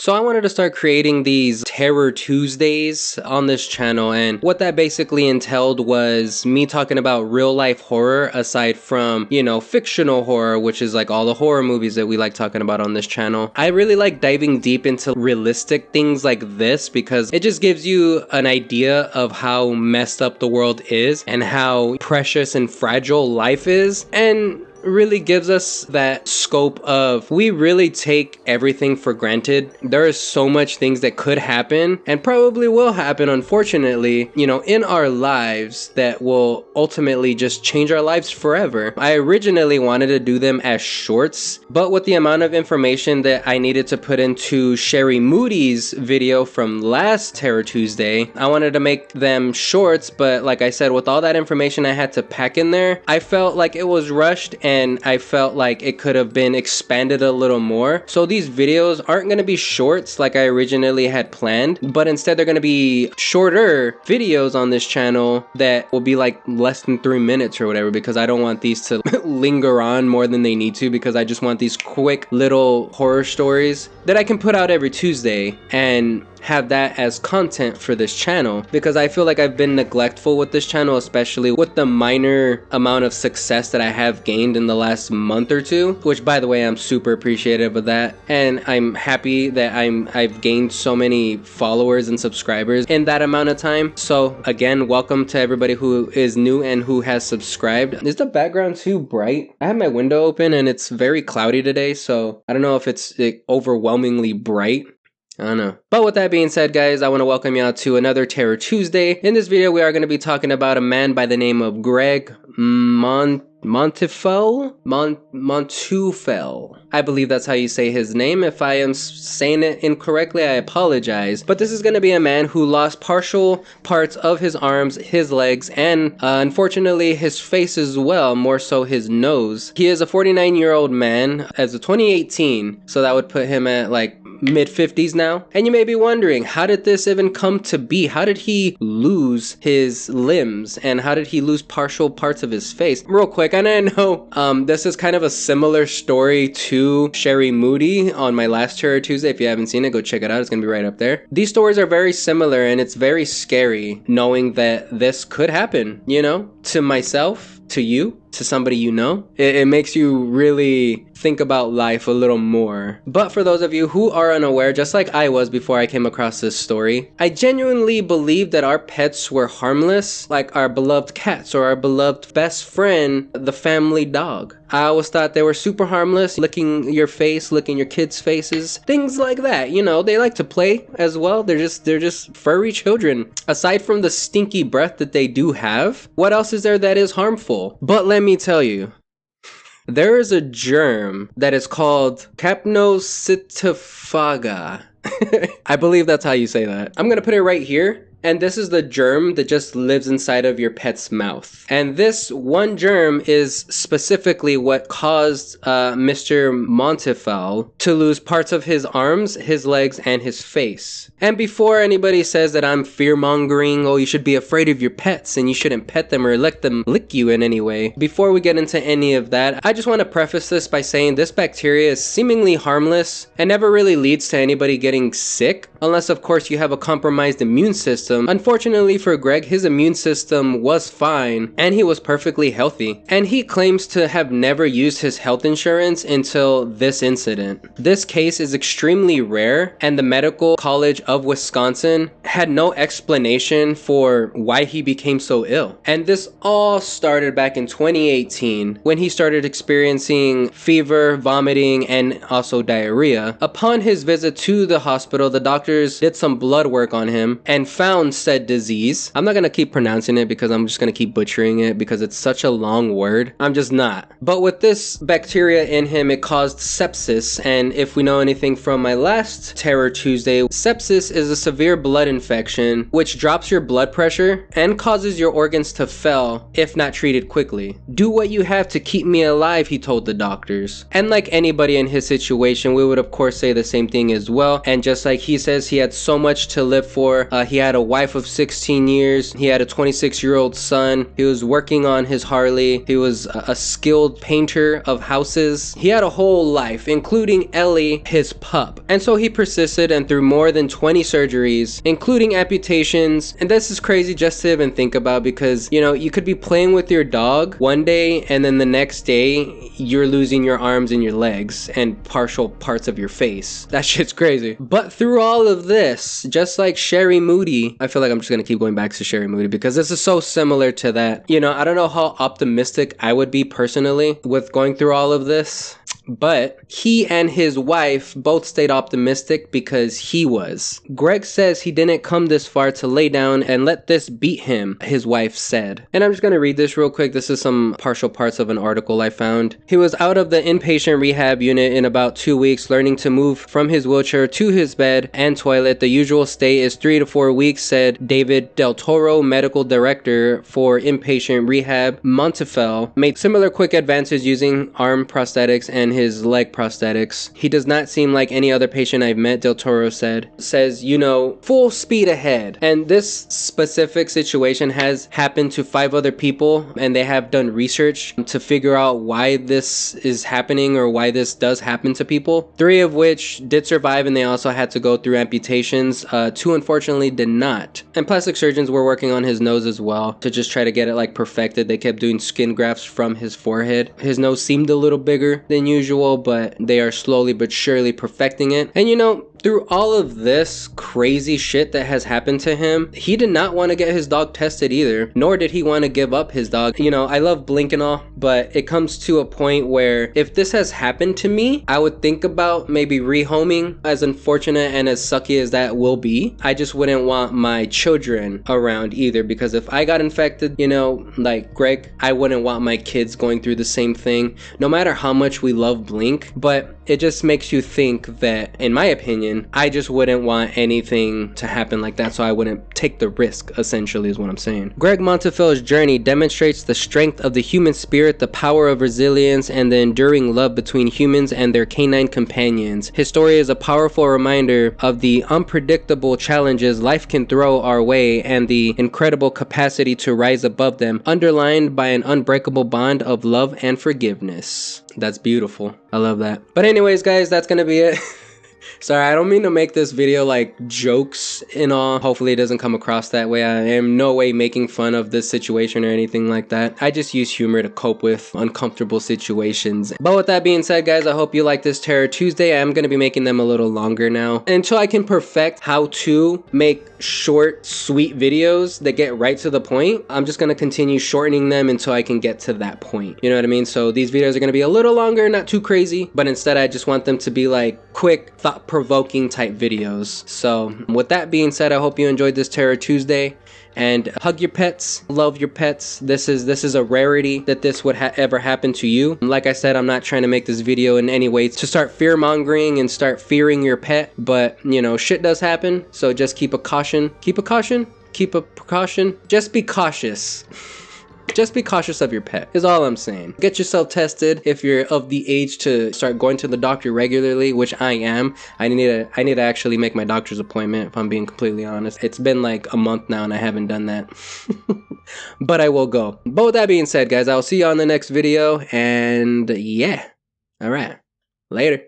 So I wanted to start creating these Terror Tuesdays on this channel, and what that basically entailed was me talking about real life horror aside from, fictional horror, which is like all the horror movies that we like talking about on this channel. I really like diving deep into realistic things like this because it just gives you an idea of how messed up the world is and how precious and fragile life is, and really gives us that scope of we really take everything for granted. There is so much things that could happen and probably will happen, unfortunately, in our lives that will ultimately just change our lives forever. I originally wanted to do them as shorts, but with the amount of information that I needed to put into Sherry Moody's video from last Terror Tuesday, I wanted to make them shorts, but like I said, with all that information I had to pack in there, I felt like it was rushed and I felt like it could have been expanded a little more. So these videos aren't going to be shorts like I originally had planned, but instead they're going to be shorter videos on this channel that will be like less than 3 minutes or whatever, because I don't want these to linger on more than they need to, because I just want these quick little horror stories that I can put out every Tuesday and have that as content for this channel, because I feel like I've been neglectful with this channel, especially with the minor amount of success that I have gained in the last month or two, which by the way, I'm super appreciative of that, and I'm happy that I've gained so many followers and subscribers in that amount of time. So again, welcome to everybody who is new and who has subscribed. Is the background too bright? I have my window open and it's very cloudy today, so I don't know if it's overwhelmingly bright. I don't know. But with that being said, guys, I want to welcome y'all to another Terror Tuesday. In this video, we are going to be talking about a man by the name of Greg Monteufel? I believe that's how you say his name. If I am saying it incorrectly, I apologize. But this is going to be a man who lost partial parts of his arms, his legs, and unfortunately his face as well, more so his nose. He is a 49-year-old man as of 2018, so that would put him at like mid-50s now. And you may be wondering, how did this even come to be? How did he lose his limbs, and how did he lose partial parts of his face? Real quick, and I know this is kind of a similar story to Sherry Moody on my last Terror Tuesday. If you haven't seen it, go check it out. It's gonna be right up there. These stories are very similar, and it's very scary knowing that this could happen, to myself, to you, to somebody you know. It makes you really think about life a little more. But for those of you who are unaware, just like I was before I came across this story, I genuinely believe that our pets were harmless, like our beloved cats or our beloved best friend, the family dog. I always thought they were super harmless, licking your face, licking your kids' faces, things like that. They like to play as well. They're just furry children. Aside from the stinky breath that they do have, what else is there that is harmful? But let me tell you, there is a germ that is called Capnocytophaga. I believe that's how you say that. I'm gonna put it right here. And this is the germ that just lives inside of your pet's mouth. And this one germ is specifically what caused Mr. Manteufel to lose parts of his arms, his legs, and his face. And before anybody says that I'm fear-mongering, oh, you should be afraid of your pets and you shouldn't pet them or let them lick you in any way, before we get into any of that, I just want to preface this by saying this bacteria is seemingly harmless and never really leads to anybody getting sick, unless of course you have a compromised immune system. Unfortunately for Greg, his immune system was fine and he was perfectly healthy. And he claims to have never used his health insurance until this incident. This case is extremely rare, and the Medical College of Wisconsin had no explanation for why he became so ill. And this all started back in 2018 when he started experiencing fever, vomiting, and also diarrhea. Upon his visit to the hospital, the doctors did some blood work on him and found said disease. I'm not gonna keep pronouncing it because I'm just gonna keep butchering it because it's such a long word. I'm just not. But with this bacteria in him, it caused sepsis. And if we know anything from my last Terror Tuesday, sepsis is a severe blood infection which drops your blood pressure and causes your organs to fail if not treated quickly. Do what you have to keep me alive, he told the doctors. And like anybody in his situation, we would of course say the same thing as well. And just like he says he had so much to live for, he had a wife of 16 years. He had a 26-year-old son. He was working on his Harley. He was a skilled painter of houses. He had a whole life, including Ellie, his pup. And so he persisted, and through more than 20 surgeries, including amputations. And this is crazy just to even think about, because, you know, you could be playing with your dog one day and then the next day you're losing your arms and your legs and partial parts of your face. That shit's crazy. But through all of this, just like Sherry Moody, I feel like I'm just gonna keep going back to Sherry Moody because this is so similar to that. You know, I don't know how optimistic I would be personally with going through all of this, but he and his wife both stayed optimistic because he was. Greg says he didn't come this far to lay down and let this beat him, his wife said. And I'm just going to read this real quick. This is some partial parts of an article I found. He was out of the inpatient rehab unit in about 2 weeks, learning to move from his wheelchair to his bed and toilet. The usual stay is 3 to 4 weeks, said David Del Toro, medical director for inpatient rehab. Manteufel made similar quick advances using arm prosthetics and his leg prosthetics. He does not seem like any other patient I've met, Del Toro said. Says, you know, full speed ahead. And this specific situation has happened to 5 other people, and they have done research to figure out why this is happening or why this does happen to people. 3 of which did survive, and they also had to go through amputations. 2 unfortunately did not. And plastic surgeons were working on his nose as well to just try to get it like perfected. They kept doing skin grafts from his forehead. His nose seemed a little bigger than usual, but they are slowly but surely perfecting it. And you know, through all of this crazy shit that has happened to him, he did not want to get his dog tested either, nor did he want to give up his dog. You know, I love Blink and all, but it comes to a point where if this has happened to me, I would think about maybe rehoming, as unfortunate and as sucky as that will be. I just wouldn't want my children around either, because if I got infected, you know, like Greg, I wouldn't want my kids going through the same thing, no matter how much we love Blink. But it just makes you think that, in my opinion, I just wouldn't want anything to happen like that, so I wouldn't take the risk, essentially is what I'm saying. Greg Montefel's journey demonstrates the strength of the human spirit, the power of resilience, and the enduring love between humans and their canine companions. His story is a powerful reminder of the unpredictable challenges life can throw our way and the incredible capacity to rise above them, underlined by an unbreakable bond of love and forgiveness. That's beautiful. I love that. But anyways, guys, that's gonna be it. Sorry, I don't mean to make this video like jokes and all. Hopefully it doesn't come across that way. I am no way making fun of this situation or anything like that. I just use humor to cope with uncomfortable situations. But with that being said, guys, I hope you like this Terror Tuesday. I am going to be making them a little longer now, until I can perfect how to make short, sweet videos that get right to the point. I'm just going to continue shortening them until I can get to that point. You know what I mean? So these videos are going to be a little longer, not too crazy, but instead I just want them to be like quick, thought-provoking type videos. So with that being said, I hope you enjoyed this Terror Tuesday, and hug your pets, love your pets. This is a rarity that this would ever happen to you. Like I said, I'm not trying to make this video in any way to start fear-mongering and start fearing your pet, but you know, shit does happen, so just keep a precaution, just be cautious. Just be cautious of your pet, is all I'm saying. Get yourself tested if you're of the age to start going to the doctor regularly, which I am. I need to actually make my doctor's appointment, if I'm being completely honest. It's been like a month now and I haven't done that. But I will go. But with that being said, guys, I'll see you on the next video, and yeah. Alright. Later.